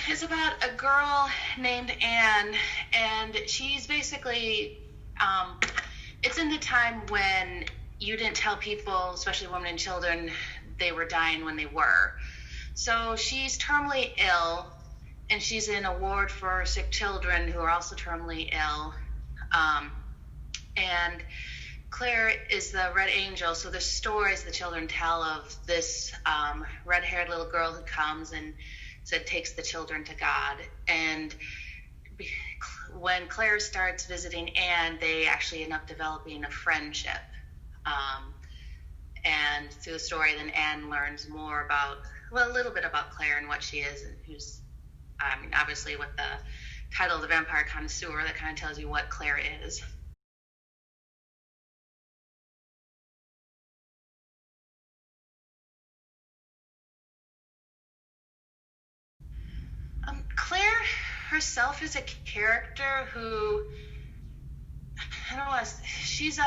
It's about a girl named Anne, and she's basically, it's in the time when you didn't tell people, especially women and children, they were dying when they were. So she's terminally ill, and she's in a ward for sick children who are also terminally ill. And Claire is the Red Angel, so the stories the children tell of this red-haired little girl who comes and takes the children to God. And when Claire starts visiting Anne, they actually end up developing a friendship. And through the story, then Anne learns more about, a little bit about Claire and what she is, and who's, obviously with the title of The Vampire Connoisseur, that kind of tells you what Claire is. Claire herself is a character who, I don't know, she's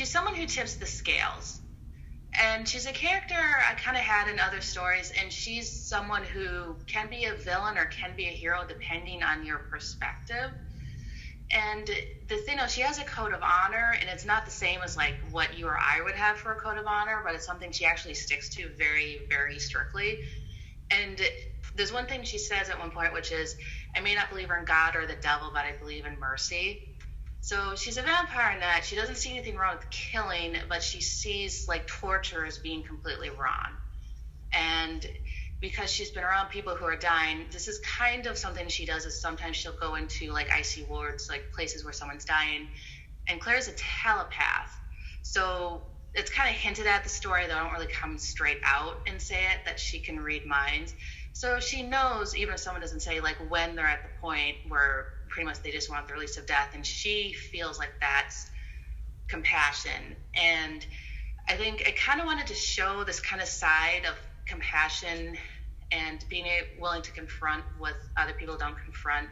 someone who tips the scales. And she's a character I kind of had in other stories, and she's someone who can be a villain or can be a hero depending on your perspective. And the thing is, she has a code of honor, and it's not the same as like what you or I would have for a code of honor, but it's something she actually sticks to very, very strictly. And there's one thing she says at one point, which is, I may not believe in God or the devil, but I believe in mercy. So she's a vampire in that she doesn't see anything wrong with killing, but she sees like torture as being completely wrong. And because she's been around people who are dying, this is kind of something she does, is sometimes she'll go into like icy wards, like places where someone's dying. And Claire's a telepath. So it's kind of hinted at the story, though I don't really come straight out and say it, that she can read minds. So she knows, even if someone doesn't say, like, when they're at the point where pretty much they just want the release of death, and she feels like that's compassion. And I think I kind of wanted to show this kind of side of compassion and being willing to confront what other people don't confront.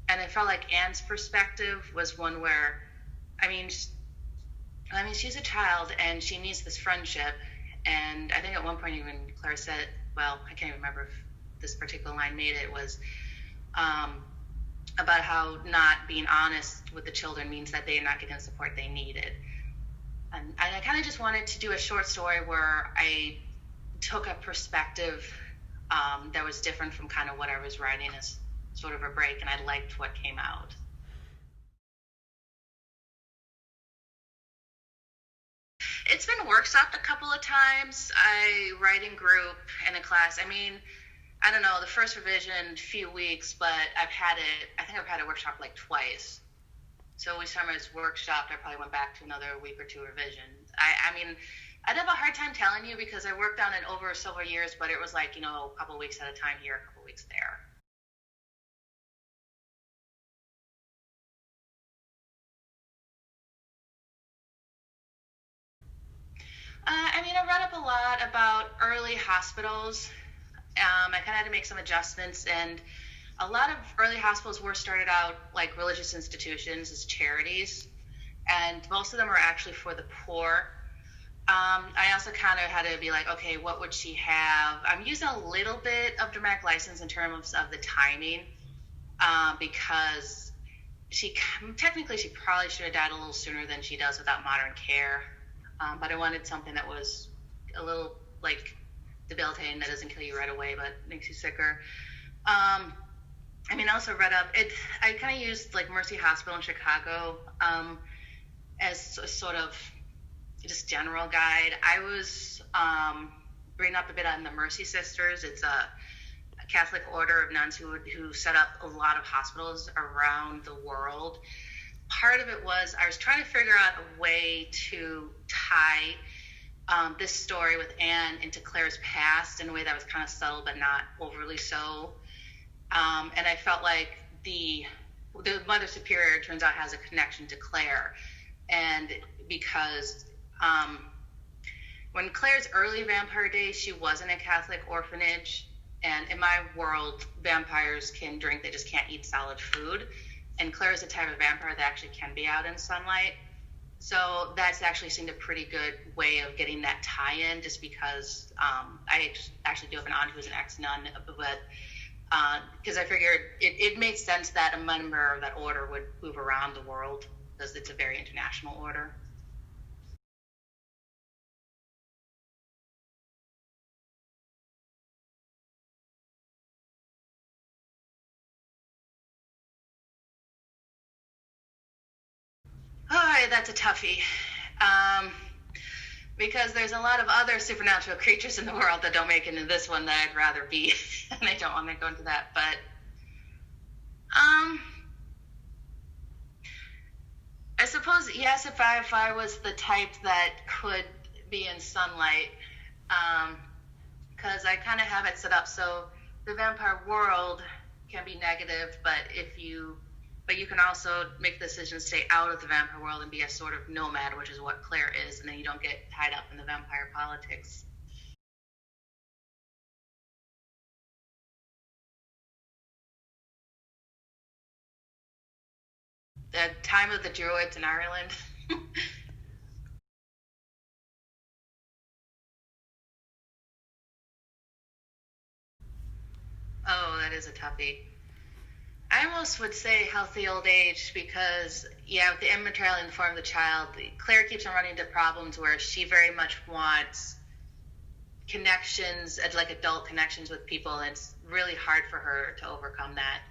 And I felt like Anne's perspective was one where, she's a child and she needs this friendship. And I think at one point even Claire said, well, I can't even remember if this particular line made it, was about how not being honest with the children means that they're not getting the support they needed. And I kind of just wanted to do a short story where I took a perspective that was different from kind of what I was writing as sort of a break, and I liked what came out. It's been workshopped a couple of times. I write in group in a class. I don't know, the first revision, few weeks, but I think I've had it workshop like twice. So each time I was workshopped, I probably went back to another week or two revision. I'd have a hard time telling you because I worked on it over several years, but it was like, a couple of weeks at a time here, a couple of weeks there. I read up a lot about early hospitals. I kind of had to make some adjustments, and a lot of early hospitals were started out like religious institutions as charities, and most of them are actually for the poor. I also kind of had to be like, okay, what would she have? I'm using a little bit of dramatic license in terms of the timing, because she probably should have died a little sooner than she does without modern care. But I wanted something that was a little like debilitating, that doesn't kill you right away, but makes you sicker. I also read up it. I kind of used like Mercy Hospital in Chicago as a sort of just general guide. I was reading up a bit on the Mercy Sisters. It's a Catholic order of nuns who set up a lot of hospitals around the world. Part of it was I was trying to figure out a way to tie this story with Anne into Claire's past in a way that was kind of subtle but not overly so. And I felt like the Mother Superior turns out has a connection to Claire. And because when Claire's early vampire days, she was in a Catholic orphanage. And in my world, vampires can drink, they just can't eat solid food. And Claire is a type of vampire that actually can be out in sunlight. So that's actually seemed a pretty good way of getting that tie-in, just because I actually do have an aunt who's an ex-nun, but because I figured it makes sense that a member of that order would move around the world, because it's a very international order. Oh, that's a toughie. Because there's a lot of other supernatural creatures in the world that don't make it into this one that I'd rather be, and I don't want to go into that. But I suppose, yes, if I was the type that could be in sunlight, because I kind of have it set up so the vampire world can be negative, but you can also make the decision to stay out of the vampire world and be a sort of nomad, which is what Claire is, and then you don't get tied up in the vampire politics. The time of the Druids in Ireland. Oh, that is a toughie. I almost would say healthy old age because, yeah, with the immaterial in the form of the child, Claire keeps on running into problems where she very much wants connections, like adult connections with people, and it's really hard for her to overcome that.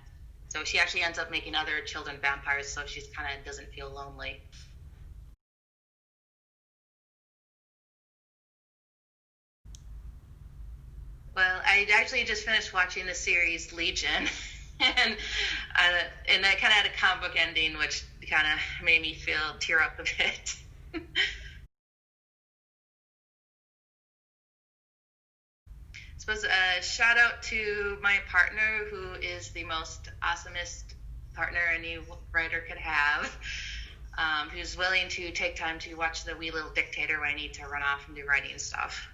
So she actually ends up making other children vampires, so she kind of doesn't feel lonely. Well, I actually just finished watching the series Legion, and and that kind of had a comic book ending, which kind of made me tear up a bit. I suppose a shout out to my partner, who is the most awesomest partner any writer could have, who's willing to take time to watch The Wee Little Dictator when I need to run off and do writing stuff.